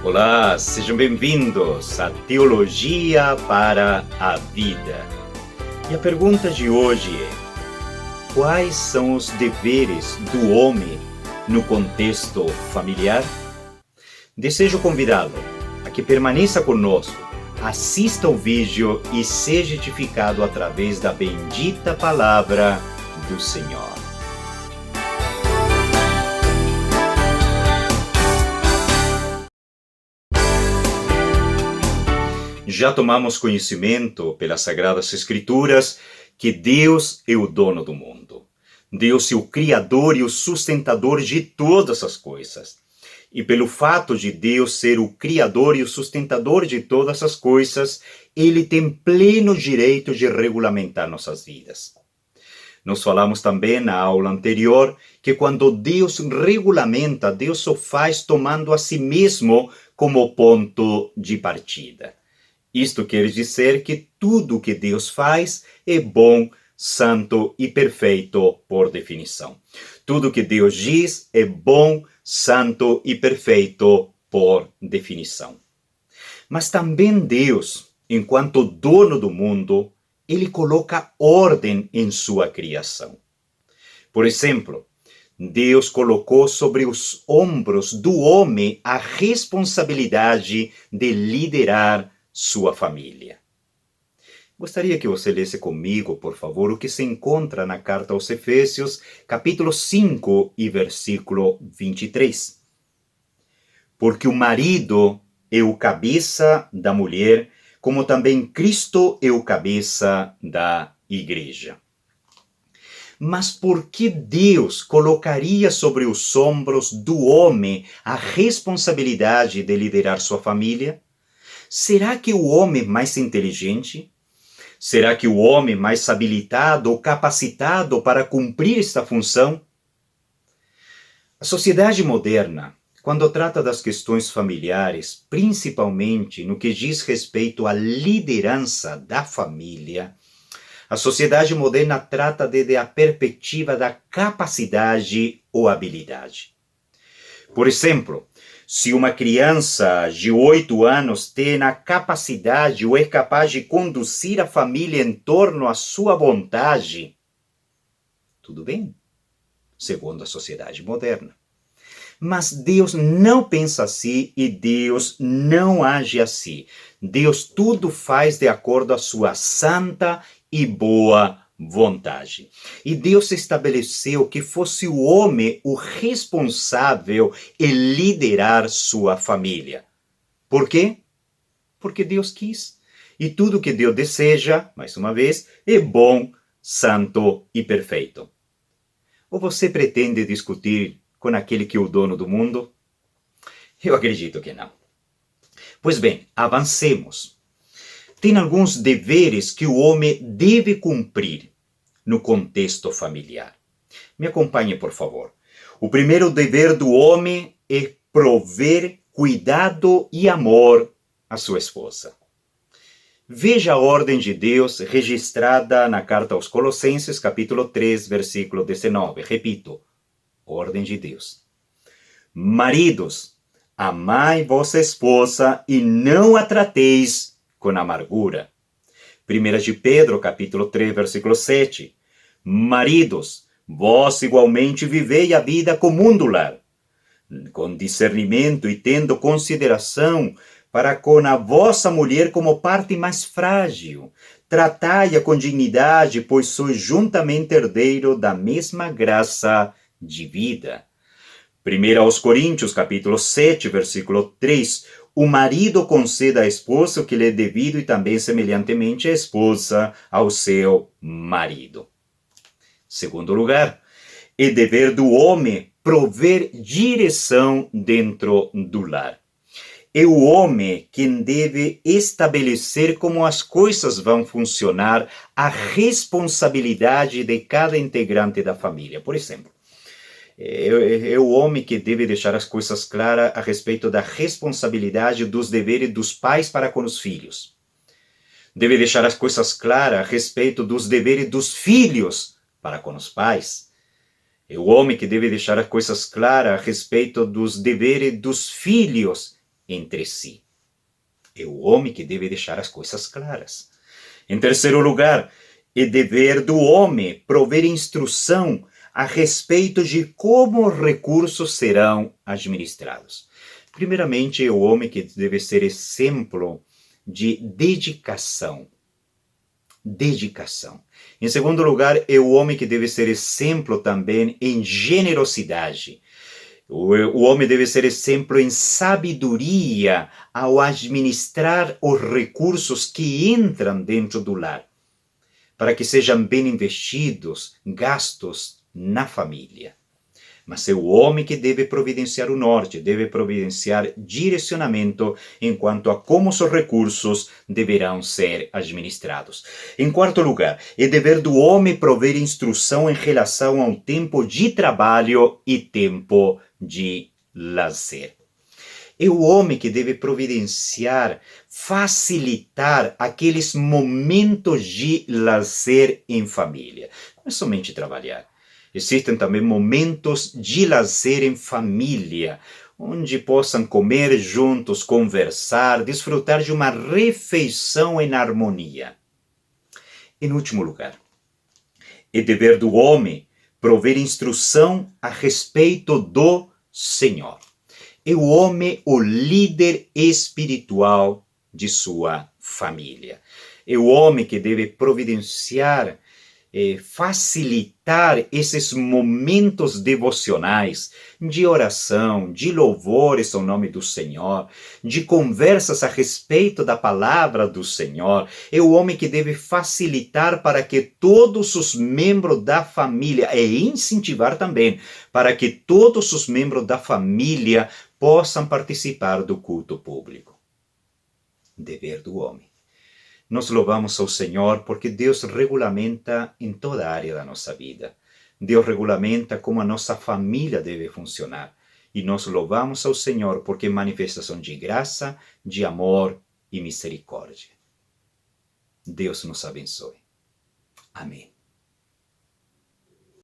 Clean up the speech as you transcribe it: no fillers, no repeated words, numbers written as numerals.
Olá, sejam bem-vindos à Teologia para a Vida. E a pergunta de hoje é: quais são os deveres do homem no contexto familiar? Desejo convidá-lo a que permaneça conosco, assista ao vídeo e seja edificado através da bendita palavra do Senhor. Já tomamos conhecimento pelas Sagradas Escrituras que Deus é o dono do mundo. Deus é o Criador e o sustentador de todas as coisas. E pelo fato de Deus ser o Criador e o sustentador de todas as coisas, Ele tem pleno direito de regulamentar nossas vidas. Nós falamos também na aula anterior que quando Deus regulamenta, Deus o faz tomando a si mesmo como ponto de partida. Isto quer dizer que tudo que Deus faz é bom, santo e perfeito por definição. Tudo que Deus diz é bom, santo e perfeito por definição. Mas também Deus, enquanto dono do mundo, ele coloca ordem em sua criação. Por exemplo, Deus colocou sobre os ombros do homem a responsabilidade de liderar sua família. Gostaria que você lesse comigo, por favor, o que se encontra na carta aos Efésios, capítulo 5 e versículo 23. Porque o marido é o cabeça da mulher, como também Cristo é o cabeça da igreja. Mas por que Deus colocaria sobre os ombros do homem a responsabilidade de liderar sua família? Será que o homem mais inteligente? Será que o homem mais habilitado ou capacitado para cumprir esta função? A sociedade moderna, quando trata das questões familiares, principalmente no que diz respeito à liderança da família, a sociedade moderna trata desde a perspectiva da capacidade ou habilidade. Por exemplo, se uma criança de 8 anos tem a capacidade ou é capaz de conduzir a família em torno à sua vontade, tudo bem, segundo a sociedade moderna. Mas Deus não pensa assim e Deus não age assim. Deus tudo faz de acordo com a sua santa e boa vontade. E Deus estabeleceu que fosse o homem o responsável em liderar sua família. Por quê? Porque Deus quis. E tudo que Deus deseja, mais uma vez, é bom, santo e perfeito. Ou você pretende discutir com aquele que é o dono do mundo? Eu acredito que não. Pois bem, avancemos. Tem alguns deveres que o homem deve cumprir no contexto familiar. Me acompanhe, por favor. O primeiro dever do homem é prover cuidado e amor à sua esposa. Veja a ordem de Deus registrada na carta aos Colossenses, capítulo 3, versículo 19. Repito, ordem de Deus. Maridos, amai vossa esposa e não a trateis com amargura. 1 de Pedro, capítulo 3, versículo 7. Maridos, vós igualmente vivei a vida comum do lar, com discernimento e tendo consideração para com a vossa mulher como parte mais frágil. Tratai-a com dignidade, pois sois juntamente herdeiro da mesma graça de vida. 1 aos Coríntios, capítulo 7, versículo 3. O marido conceda à esposa o que lhe é devido e também semelhantemente a esposa ao seu marido. Segundo lugar, é dever do homem prover direção dentro do lar. É o homem quem deve estabelecer como as coisas vão funcionar, a responsabilidade de cada integrante da família. Por exemplo, é o homem que deve deixar as coisas claras a respeito da responsabilidade dos deveres dos pais para com os filhos. Deve deixar as coisas claras a respeito dos deveres dos filhos para com os pais. É o homem que deve deixar as coisas claras a respeito dos deveres dos filhos entre si. É o homem que deve deixar as coisas claras. Em terceiro lugar, é dever do homem prover instrução a respeito de como os recursos serão administrados. Primeiramente, é o homem que deve ser exemplo de dedicação. Dedicação. Em segundo lugar, é o homem que deve ser exemplo também em generosidade. O homem deve ser exemplo em sabedoria ao administrar os recursos que entram dentro do lar, para que sejam bem investidos, gastos na família. Mas é o homem que deve providenciar o norte, deve providenciar direcionamento enquanto a como os recursos deverão ser administrados. Em quarto lugar, é dever do homem prover instrução em relação ao tempo de trabalho e tempo de lazer. É o homem que deve providenciar, facilitar aqueles momentos de lazer em família. Não é somente trabalhar. Existem também momentos de lazer em família, onde possam comer juntos, conversar, desfrutar de uma refeição em harmonia. Em último lugar, é dever do homem prover instrução a respeito do Senhor. É o homem o líder espiritual de sua família. É o homem que deve providenciar, facilitar esses momentos devocionais de oração, de louvores ao nome do Senhor, de conversas a respeito da palavra do Senhor. É o homem que deve facilitar para que todos os membros da família, e incentivar também, para que todos os membros da família possam participar do culto público. Dever do homem. Nós louvamos ao Senhor porque Deus regulamenta em toda a área da nossa vida. Deus regulamenta como a nossa família deve funcionar. E nós louvamos ao Senhor porque é manifestação de graça, de amor e misericórdia. Deus nos abençoe. Amém.